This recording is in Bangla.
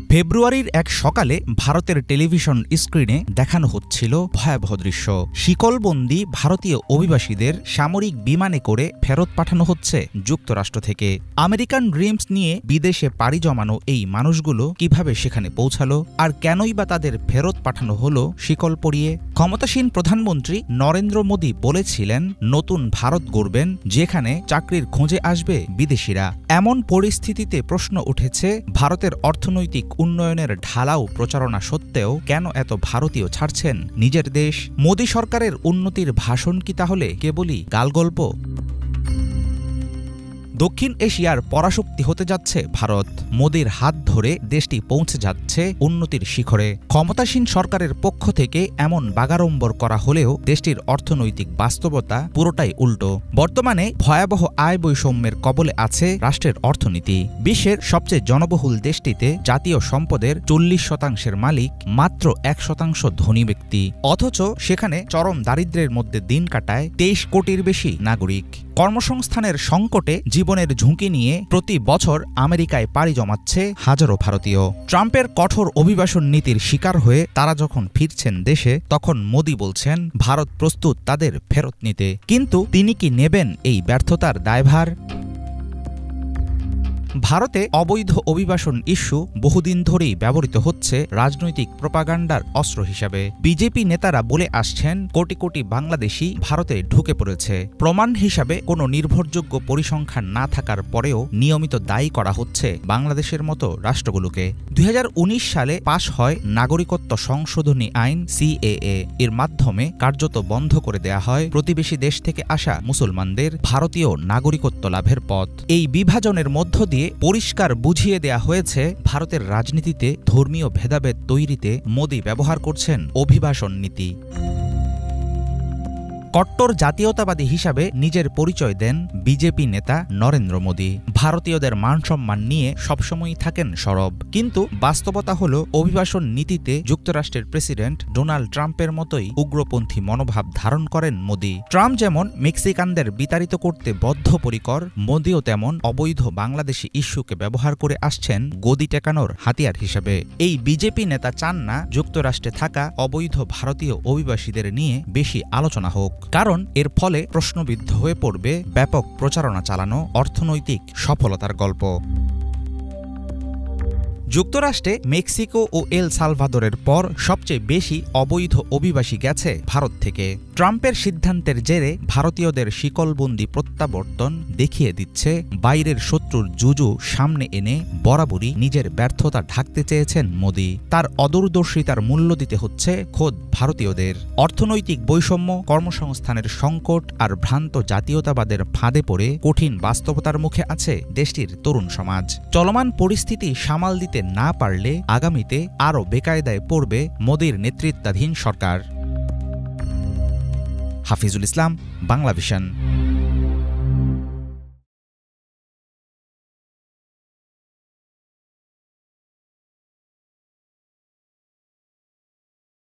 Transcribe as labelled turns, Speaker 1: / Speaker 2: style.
Speaker 1: ফেব্রুয়ারির এক সকালে ভারতের টেলিভিশন স্ক্রিনে দেখানো হচ্ছিল ভয়াবহ দৃশ্য। শিকলবন্দি ভারতীয় অভিবাসীদের সামরিক বিমানে করে ফেরত পাঠানো হচ্ছে যুক্তরাষ্ট্র থেকে। আমেরিকান ড্রিমস নিয়ে বিদেশে পাড়ি জমানো এই মানুষগুলো কিভাবে সেখানে পৌঁছালো, আর কেনই বা তাদের ফেরত পাঠানো হলো শিকল পরিয়ে? ক্ষমতাসীন প্রধানমন্ত্রী নরেন্দ্র মোদী বলেছিলেন নতুন ভারত গড়বেন, যেখানে চাকরির খোঁজে আসবে বিদেশিরা। এমন পরিস্থিতিতে প্রশ্ন উঠেছে, ভারতের অর্থনৈতিক উন্নয়নের ঢালাও প্রচারণা সত্ত্বেও কেন এত ভারতীয় ছাড়ছেন নিজের দেশ? মোদী সরকারের উন্নতির ভাষণ কি তাহলে কেবলই গালগল্প? দক্ষিণ এশিয়ার পরাশক্তি হতে যাচ্ছে ভারত। মোদীর হাত ধরে দেশটি পৌঁছে যাচ্ছে উন্নতির শিখরে। ক্ষমতাসীন সরকারের পক্ষ থেকে এমন বাগাড়ম্বর করা হলেও দেশটির অর্থনৈতিক বাস্তবতা পুরোটাই উল্টো। বর্তমানে ভয়াবহ আয় বৈষম্যের কবলে আছে রাষ্ট্রের অর্থনীতি। বিশ্বের সবচেয়ে জনবহুল দেশটিতে জাতীয় সম্পদের 40% মালিক মাত্র 1% ধনী ব্যক্তি, অথচ সেখানে চরম দারিদ্র্যের মধ্যে দিন কাটায় 23 কোটির বেশি নাগরিক। কর্মসংস্থানের সংকটে জীবনের ঝুঁকি নিয়ে প্রতি বছর আমেরিকায় পাড়ি জমাচ্ছে হাজারো ভারতীয়। ট্রাম্পের কঠোর অভিবাসন নীতির শিকার হয়ে তারা যখন ফিরছেন দেশে, তখন মোদী বলছেন ভারত প্রস্তুত তাদের ফেরত নিতে। কিন্তু তিনি কি নেবেন এই ব্যর্থতার দায়ভার? ভারতে অবৈধ অভিবাসন ইস্যু বহুদিন ধরেই ব্যবহৃত হচ্ছে রাজনৈতিক প্রপাগান্ডার অস্ত্র হিসাবে। বিজেপি নেতারা বলে আসছেন কোটি কোটি বাংলাদেশি ভারতে ঢুকে পড়েছে। প্রমাণ হিসাবে কোনো নির্ভরযোগ্য পরিসংখ্যান না থাকার পরেও নিয়মিত দায়ী করা হচ্ছে বাংলাদেশের মতো রাষ্ট্রগুলোকে। 2019 সালে পাশ হয় নাগরিকত্ব সংশোধনী আইন CAA। এর মাধ্যমে কার্যত বন্ধ করে দেয়া হয় প্রতিবেশী দেশ থেকে আসা মুসলমানদের ভারতীয় নাগরিকত্ব লাভের পথ। এই বিভাজনের মধ্য দিয়ে পরিষ্কার বুঝিয়ে দেয়া হয়েছে ভারতের রাজনীতিতে ধর্মীয় ভেদাভেদ তৈরিতে মোদী ব্যবহার করছেন অভিবাসন নীতি। কট্টর জাতীয়তাবাদী হিসাবে নিজের পরিচয় দেন বিজেপি নেতা নরেন্দ্র মোদী। ভারতীয়দের মানসম্মান নিয়ে সবসময়ই থাকেন সরব। কিন্তু বাস্তবতা হল, অভিবাসন নীতিতে যুক্তরাষ্ট্রের প্রেসিডেন্ট ডোনাল্ড ট্রাম্পের মতোই উগ্রপন্থী মনোভাব ধারণ করেন মোদী। ট্রাম্প যেমন মেক্সিকানদের বিতাড়িত করতে বদ্ধপরিকর, মোদীও তেমন অবৈধ বাংলাদেশি ইস্যুকে ব্যবহার করে আসছেন গদি টেকানোর হাতিয়ার হিসেবে। এই বিজেপি নেতা চান না যুক্তরাষ্ট্রে থাকা অবৈধ ভারতীয় অভিবাসীদের নিয়ে বেশি আলোচনা হোক, কারণ এর ফলে প্রশ্নবিদ্ধ হয়ে পড়বে ব্যাপক প্রচারণা চালানো অর্থনৈতিক সফলতার গল্প। যুক্তরাষ্ট্রে মেক্সিকো ও এল সালভাদরের পর সবচেয়ে বেশি অবৈধ অভিবাসী গেছে ভারত থেকে। ট্রাম্পের সিদ্ধান্তের জেরে ভারতীয়দের শিকলবন্দি প্রত্যাবর্তন দেখিয়ে দিচ্ছে বাইরের শত্রুর জুজু সামনে এনে বরাবরই নিজের ব্যর্থতা ঢাকতে চেয়েছেন মোদী। তার অদূরদর্শিতার মূল্য দিতে হচ্ছে খোদ ভারতীয়দের। অর্থনৈতিক বৈষম্য, কর্মসংস্থানের সংকট আর ভ্রান্ত জাতীয়তাবাদের ফাঁদে পড়ে কঠিন বাস্তবতার মুখে আছে দেশটির তরুণ সমাজ। চলমান পরিস্থিতি সামাল দিতে না পারলে আগামীতে আরও বেকায়দায় পড়বে মোদীর নেতৃত্বাধীন সরকার। হাফিজুল ইসলাম, বাংলা ভিশন।